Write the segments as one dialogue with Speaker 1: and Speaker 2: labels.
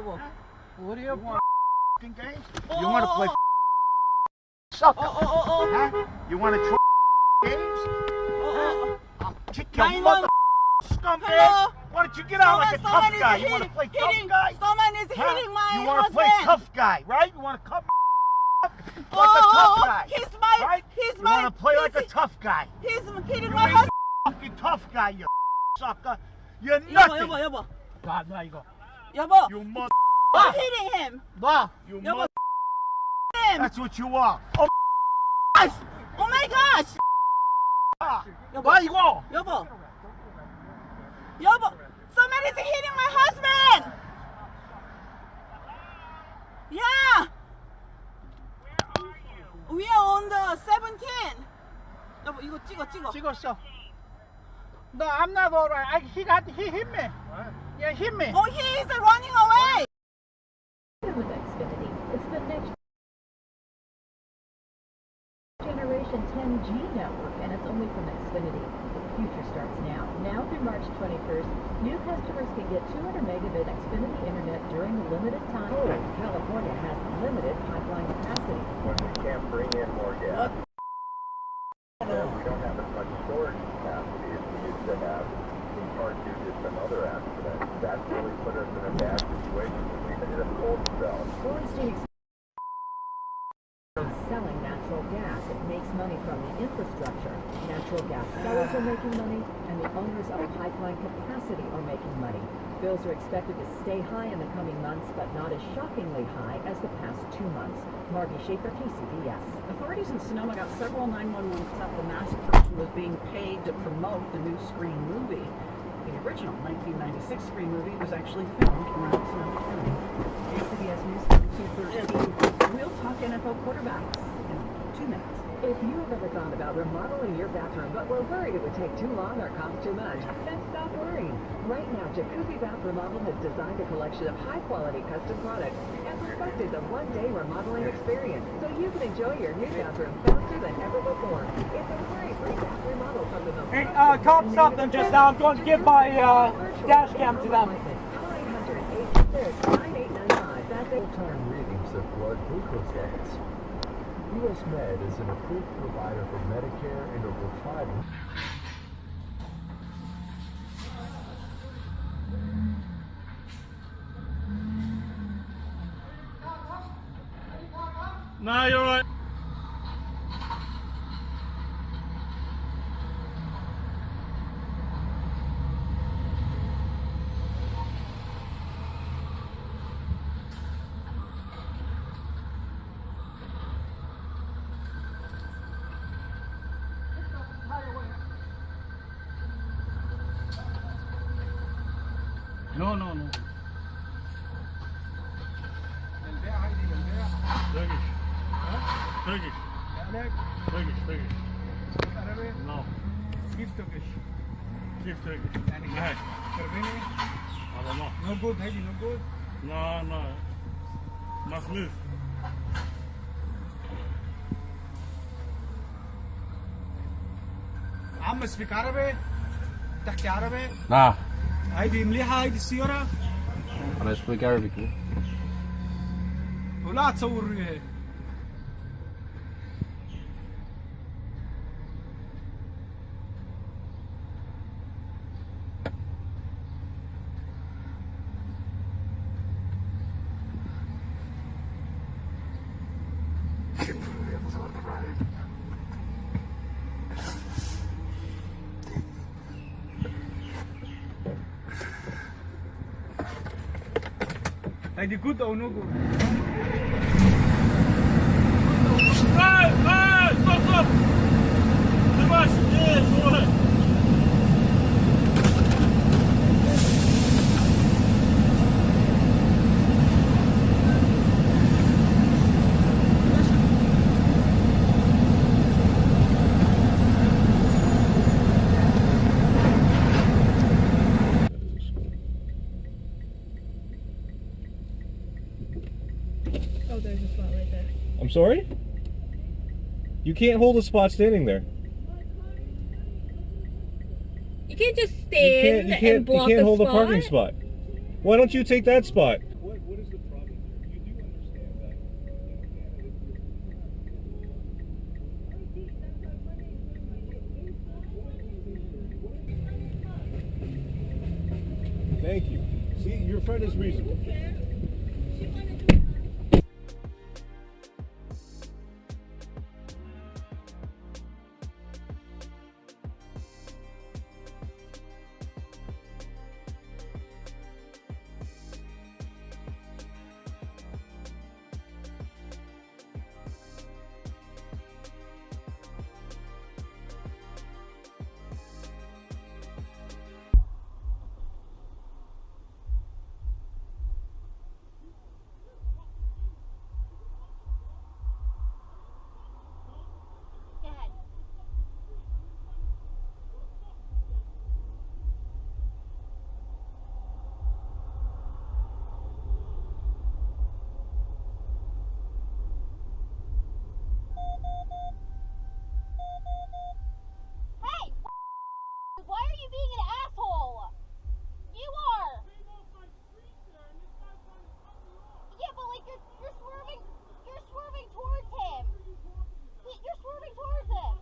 Speaker 1: 여보.
Speaker 2: What do you want? F***ing games?
Speaker 1: Oh,
Speaker 2: You want to
Speaker 1: oh,
Speaker 2: play
Speaker 1: oh.
Speaker 2: sucker?
Speaker 1: Oh.
Speaker 2: Huh? You want to try games? I'll kick your
Speaker 1: 911.
Speaker 2: mother scumbag.
Speaker 1: Hello?
Speaker 2: Why don't you get out like a tough
Speaker 1: Someone is
Speaker 2: guy? You want to play tough guy?
Speaker 1: Someone is
Speaker 2: Huh?
Speaker 1: hitting my
Speaker 2: You want to
Speaker 1: husband.
Speaker 2: play tough guy, right? You want to come like a tough guy. Right? You want to play like a tough guy.
Speaker 1: He's hitting
Speaker 2: You
Speaker 1: my
Speaker 2: ain't
Speaker 1: husband.
Speaker 2: fucking tough guy, you sucker. You're nothing.
Speaker 1: 여보.
Speaker 2: God, now you go.
Speaker 1: 여보.
Speaker 2: You mother.
Speaker 1: You're hitting him.
Speaker 2: You
Speaker 1: 여보.
Speaker 2: mother.
Speaker 1: him.
Speaker 2: That's what you are. Oh,
Speaker 1: Oh my gosh.
Speaker 2: why you go?
Speaker 1: 여보. Somebody's hitting my husband. Yeah. We are on the 17. 여보 이거 찍어.
Speaker 2: 찍었어. No, I'm not alright. He hit me. What? Yeah, hit me.
Speaker 1: Oh, he is running away.
Speaker 3: With Xfinity, it's the next generation 10G network, and it's only from Xfinity. The future starts now. Now through March 21st, new customers can get 200 megabit Xfinity internet during a limited time. California has limited pipeline capacity.
Speaker 4: When we can't bring in more gas, and we don't have as much storage capacity as we used to have, in part due to some other accidents, that's really put us in a bad situation when we hit a cold spell.
Speaker 3: Bornstein is selling natural gas. It makes money from the infrastructure. Natural gas sellers are making money, and the owners of pipeline capacity are making money. Bills are expected to stay high in the coming months, but not as shockingly high as the past 2 months. Margie Schaefer, TCBS.
Speaker 5: Authorities in Sonoma got several 911 calls. The masked person was being paid to promote the new Scream movie. The original 1996 Scream movie was actually filmed around Sonoma County. TCBS News 213. We'll talk NFL quarterbacks in 2 minutes.
Speaker 3: If you have ever thought about remodeling your bathroom but were worried it would take too long or cost too much, then stop worrying. Right now, Jacuzzi Bath Remodel has designed a collection of high-quality custom products and perfected the one-day remodeling experience so you can enjoy your new bathroom faster than ever before. It's a worry-free bath remodel from the most...
Speaker 6: Hey, cop stopped them just now. I'm going to give my dash cam to them.
Speaker 3: 886-9895. That's
Speaker 7: Full-time readings of blood glucose levels. U.S. Med is an approved provider for Medicare and over 5.
Speaker 6: Nah, you're right. No. Turkish. No.
Speaker 2: Give Turkish.
Speaker 6: Hey. I don't know.
Speaker 2: No good, maybe no good.
Speaker 6: No. Must move.
Speaker 2: عم speak عربي؟ تحكي عربي؟
Speaker 8: Nah,
Speaker 2: هيدي مليحة هيدي السيارة؟
Speaker 8: I speak Arabic.
Speaker 2: ولا تصور هيك. هيدي good or no good?
Speaker 6: Hey, stop. Too much. Yeah, go ahead.
Speaker 1: Oh, there's a spot right there.
Speaker 8: I'm sorry? You can't hold a spot standing there.
Speaker 1: You can't just stand
Speaker 8: You
Speaker 1: and block
Speaker 8: can't
Speaker 1: a
Speaker 8: hold
Speaker 1: spot.
Speaker 8: a parking spot. Why don't you take that spot?
Speaker 2: What
Speaker 8: friend is reasonable.
Speaker 9: Why are you being an asshole? You are. Yeah, but like you're swerving towards him. You're swerving towards him.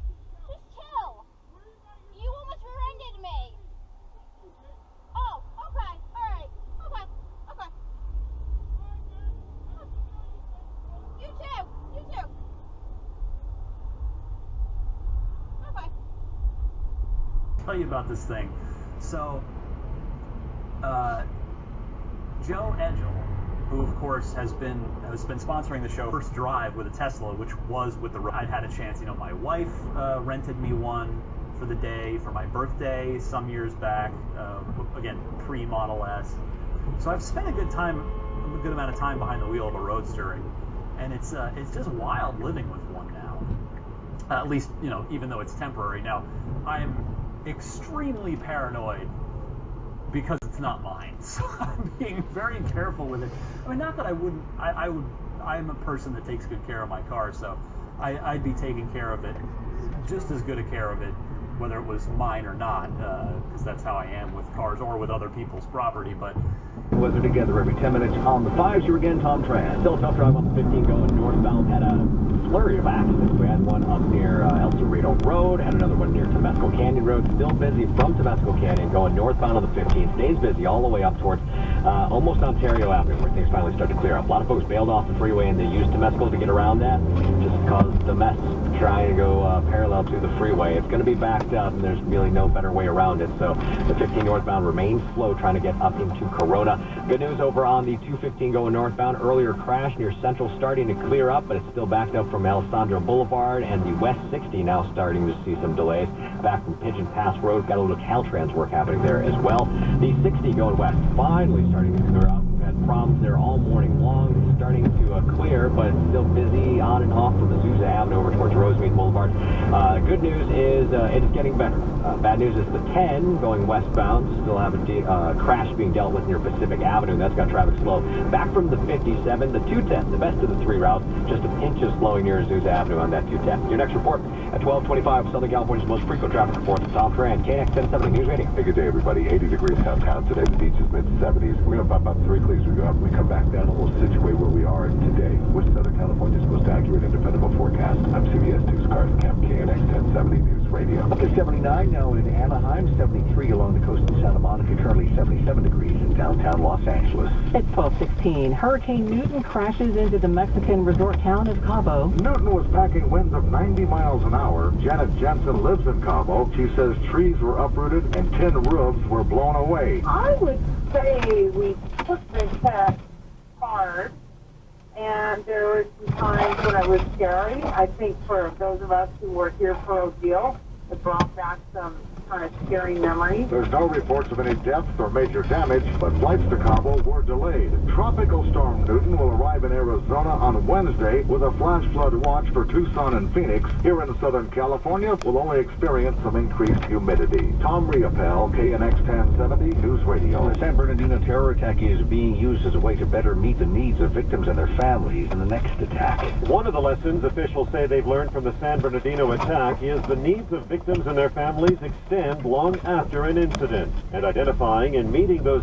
Speaker 9: Just chill. You almost rear-ended me. Oh, okay, all right, okay. You too. Okay.
Speaker 10: Tell you about this thing. So, Joe Edgel, who of course has been sponsoring the show, First Drive with a Tesla, which was with the I'd had a chance. You know, my wife rented me one for the day for my birthday some years back. Again, pre-Model S. So I've spent a good amount of time behind the wheel of a Roadster, and it's just wild living with one now. At least, you know, even though it's temporary. Now, I'm extremely paranoid because it's not mine, so I'm being very careful with it. I mean, not that I wouldn't. I'm a person that takes good care of my car, so I'd be taking care of it, just as good a care of it, whether it was mine or not, because that's how I am with cars or with other people's property. But
Speaker 11: weather together every 10 minutes on the 5s. You're again Tom Tran. Still a tough drive on the 15 going northbound. Had a flurry of accidents. We had one up near El Cerrito Road. Had another one near Temescal Canyon Road. Still busy from Temescal Canyon going northbound on the 15. Stays busy all the way up towards almost Ontario Avenue, where things finally start to clear up. A lot of folks bailed off the freeway and they used Temescal to get around that. Just caused the mess trying to go parallel to the freeway. It's going to be backed up, and there's really no better way around it. So the 15 northbound remains slow, trying to get up into Corona. Good news over on the 215 going northbound. Earlier crash near Central starting to clear up, but it's still backed up from Alessandro Boulevard, and the West 60 now starting to see some delays. Back from Pigeon Pass Road, got a little Caltrans work happening there as well. The 60 going west finally starting to clear up. We've had problems there all morning long. It's starting to clear, but it's still busy on and off from Azusa Avenue over towards Rosemead Boulevard. Good news is it is getting better. Bad news is the 10 going westbound still have a crash being dealt with near Pacific Avenue. That's got traffic slow. Back from the 57, the 210, the best of the three routes, just a pinch of slowing near Azusa Avenue on that 210. Your next report at 12:25, Southern California's most frequent traffic report. Tom Tran, KNX 1070 News Radio.
Speaker 4: Hey, good day, everybody. 80 degrees downtown today. The beach is mid-70s. We're going to bump up 3 degrees. We go up, we come back down, and we'll situate where we are today with Southern California's most accurate and dependable forecast. I'm CBS 2's Carson Kemp, KNX 1070 News Radio.
Speaker 11: Up to 79 now in Anaheim, 73 along the coast of Santa Monica, currently 77 degrees in downtown Los Angeles.
Speaker 3: It's 12:16. Hurricane Newton crashes into the Mexican resort town of Cabo.
Speaker 4: Newton was packing winds of 90 miles an hour. Janet Jensen lives in Cabo. She says trees were uprooted and tin roofs were blown away.
Speaker 12: I would say we took the test hard, and there were some times when it was scary. I think for those of us who were here for ordeal, it brought back some kind of scary memories.
Speaker 4: There's no reports of any deaths or major damage, but flights to Cabo were delayed. Tropical storm Newton will arrive in Arizona on Wednesday with a flash flood watch for Tucson and Phoenix. Here in Southern California, we'll only experience some increased humidity. Tom Riopel, KNX 1070 News Radio.
Speaker 11: The San Bernardino terror attack is being used as a way to better meet the needs of victims and their families in the next attack.
Speaker 13: One of the lessons officials say they've learned from the San Bernardino attack is the needs of victims and their families extend long after an incident, and identifying and meeting those